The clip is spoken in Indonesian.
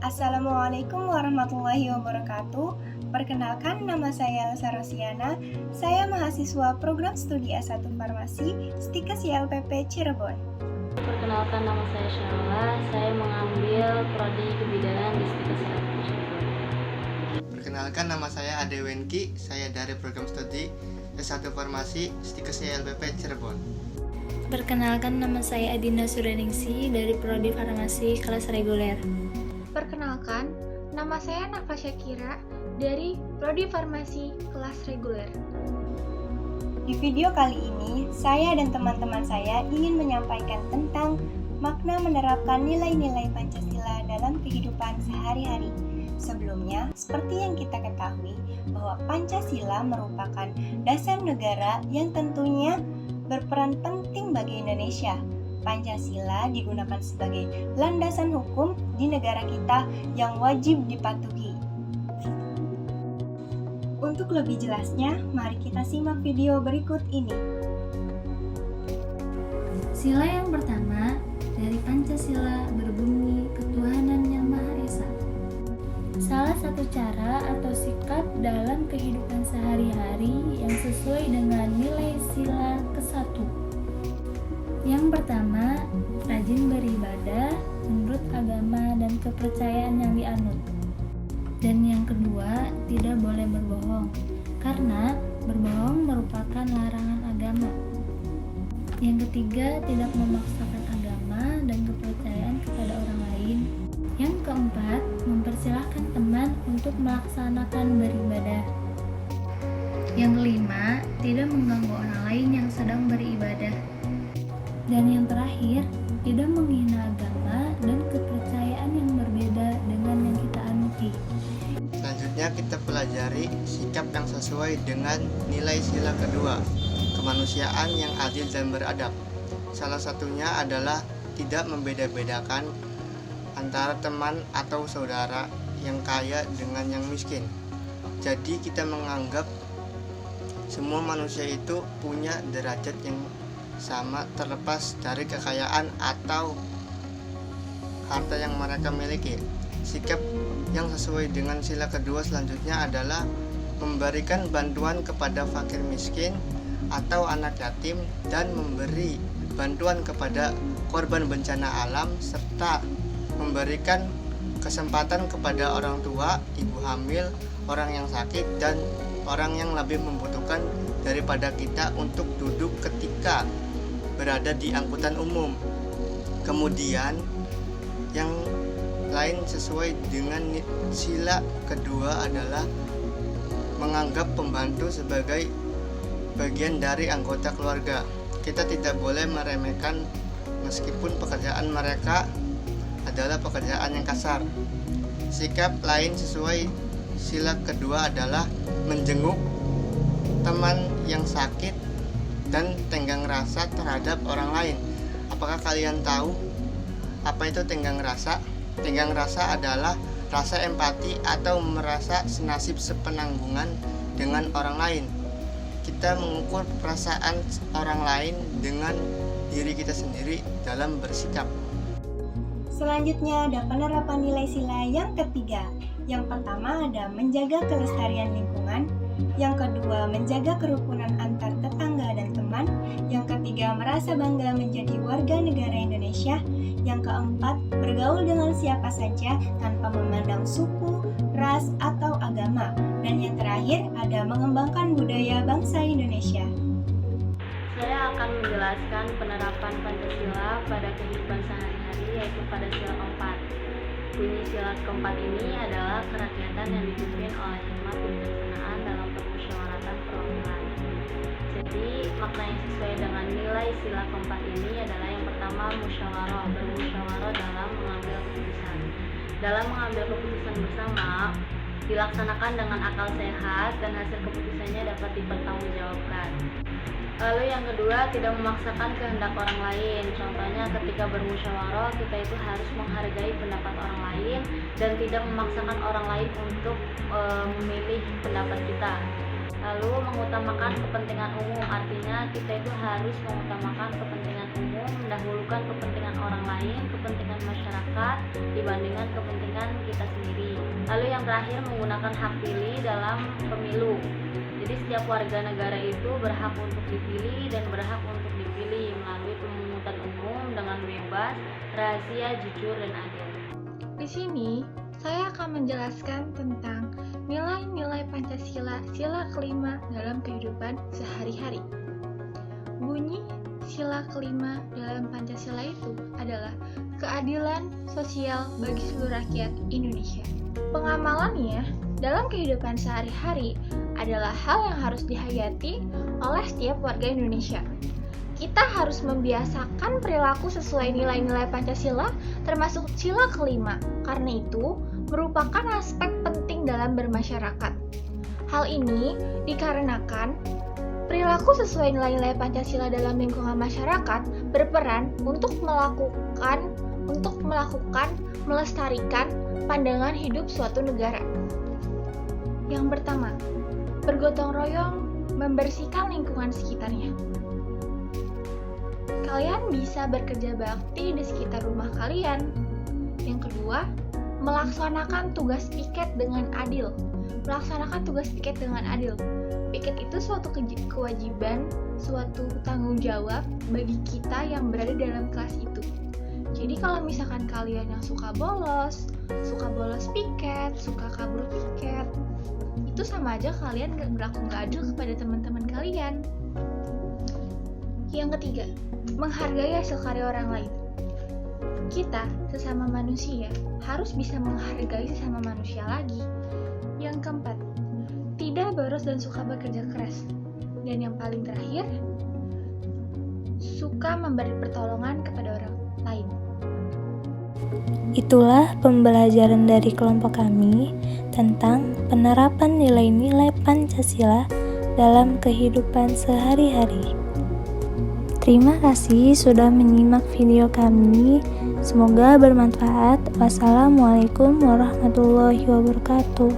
Assalamualaikum warahmatullahi wabarakatuh. Perkenalkan, nama saya Elsa Rosiana. Saya mahasiswa program studi S1 Farmasi Stikes YLPP Cirebon. Perkenalkan, nama saya Syala. Saya mengambil prodi kebidanan di Stikes YLPP Cirebon. Perkenalkan, nama saya Ade Wenki. Saya dari program studi S1 Farmasi Stikes YLPP Cirebon. Perkenalkan, nama saya Adinda Suraningsi dari prodi Farmasi kelas reguler. Perkenalkan, nama saya Nafasya Kira dari prodi Farmasi kelas reguler. Di video kali ini, saya dan teman-teman saya ingin menyampaikan tentang makna menerapkan nilai-nilai Pancasila dalam kehidupan sehari-hari. Sebelumnya, seperti yang kita ketahui bahwa Pancasila merupakan dasar negara yang tentunya berperan penting bagi Indonesia. Pancasila digunakan sebagai landasan hukum di negara kita yang wajib dipatuhi. Untuk lebih jelasnya, mari kita simak video berikut ini. Sila yang pertama dari Pancasila berbunyi ketuhanan yang Maha Esa. Salah satu cara atau sikap dalam kehidupan sehari-hari yang sesuai dengan nilai sila ke-1. Yang pertama, rajin beribadah menurut agama dan kepercayaan yang dianut. Dan yang kedua, tidak boleh berbohong, karena berbohong merupakan larangan agama. Yang ketiga, tidak memaksakan agama dan kepercayaan kepada orang lain. Yang keempat, mempersilahkan teman untuk melaksanakan beribadah. Yang kelima, tidak mengganggu orang lain yang sedang beribadah. Dan yang terakhir, tidak menghina agama dan kepercayaan yang berbeda dengan yang kita anuti. Selanjutnya kita pelajari sikap yang sesuai dengan nilai sila kedua, kemanusiaan yang adil dan beradab. Salah satunya adalah tidak membeda-bedakan antara teman atau saudara yang kaya dengan yang miskin. Jadi kita menganggap semua manusia itu punya derajat yang sama terlepas dari kekayaan atau harta yang mereka miliki. Sikap yang sesuai dengan sila kedua selanjutnya adalah memberikan bantuan kepada fakir miskin atau anak yatim dan memberi bantuan kepada korban bencana alam serta memberikan kesempatan kepada orang tua, ibu hamil, orang yang sakit dan orang yang lebih membutuhkan daripada kita untuk duduk ketika berada di angkutan umum. Kemudian yang lain sesuai dengan sila kedua adalah menganggap pembantu sebagai bagian dari anggota keluarga. Kita tidak boleh meremehkan meskipun pekerjaan mereka adalah pekerjaan yang kasar. Sikap lain sesuai sila kedua adalah menjenguk teman yang sakit dan tenggang rasa terhadap orang lain. Apakah kalian tahu apa itu tenggang rasa? Tenggang rasa adalah rasa empati atau merasa senasib sepenanggungan dengan orang lain. Kita mengukur perasaan orang lain dengan diri kita sendiri dalam bersikap. Selanjutnya ada penerapan nilai sila yang ketiga. Yang pertama ada menjaga kelestarian lingkungan. Yang kedua, menjaga kerukunan antar tetangga dan teman. Yang ketiga, merasa bangga menjadi warga negara Indonesia. Yang keempat, bergaul dengan siapa saja tanpa memandang suku, ras, atau agama. Dan yang terakhir, ada mengembangkan budaya bangsa Indonesia. Saya akan menjelaskan penerapan Pancasila pada kehidupan sehari-hari, yaitu pada sila keempat. Bunyi sila keempat ini adalah kerakyatan yang dipimpin oleh hikmat kebijaksanaan dalam permusyawaratan perwakilan. Jadi makna yang sesuai dengan nilai sila keempat ini adalah yang pertama musyawarah, bermusyawarah dalam mengambil keputusan. Dalam mengambil keputusan bersama dilaksanakan dengan akal sehat dan hasil keputusannya dapat dipertanggungjawabkan. Lalu yang kedua, tidak memaksakan kehendak orang lain. Contohnya ketika bermusyawarah, kita itu harus menghargai pendapat orang lain dan tidak memaksakan orang lain untuk memilih pendapat kita. Lalu mengutamakan kepentingan umum, artinya kita itu harus mengutamakan kepentingan umum, mendahulukan kepentingan orang lain, kepentingan masyarakat dibandingkan kepentingan kita sendiri. Lalu yang terakhir, menggunakan hak pilih dalam pemilu. Jadi setiap warga negara itu berhak untuk dipilih dan berhak untuk dipilih melalui pemungutan umum dengan bebas, rahasia, jujur, dan adil. Di sini, saya akan menjelaskan tentang nilai-nilai Pancasila sila kelima dalam kehidupan sehari-hari. Bunyi sila kelima dalam Pancasila itu adalah keadilan sosial bagi seluruh rakyat Indonesia. Pengamalannya dalam kehidupan sehari-hari adalah hal yang harus dihayati oleh setiap warga Indonesia. Kita harus membiasakan perilaku sesuai nilai-nilai Pancasila, termasuk sila kelima. Karena itu, merupakan aspek penting dalam bermasyarakat. Hal ini dikarenakan perilaku sesuai nilai-nilai Pancasila dalam lingkungan masyarakat berperan untuk melestarikan pandangan hidup suatu negara. Yang pertama, bergotong royong membersihkan lingkungan sekitarnya. Kalian bisa bekerja bakti di sekitar rumah kalian. Yang kedua, melaksanakan tugas piket dengan adil. Piket itu suatu kewajiban, suatu tanggung jawab bagi kita yang berada dalam kelas itu. Jadi kalau misalkan kalian yang suka bolos piket, suka kabur piket, itu sama aja kalian berlaku gak adil kepada teman-teman kalian. Yang ketiga, menghargai hasil karya orang lain. Kita, sesama manusia, harus bisa menghargai sesama manusia lagi. Yang keempat, tidak boros dan suka bekerja keras. Dan yang paling terakhir, suka memberi pertolongan kepada orang lain. Itulah pembelajaran dari kelompok kami tentang penerapan nilai-nilai Pancasila dalam kehidupan sehari-hari. Terima kasih sudah menyimak video kami. Semoga bermanfaat. Wassalamualaikum warahmatullahi wabarakatuh.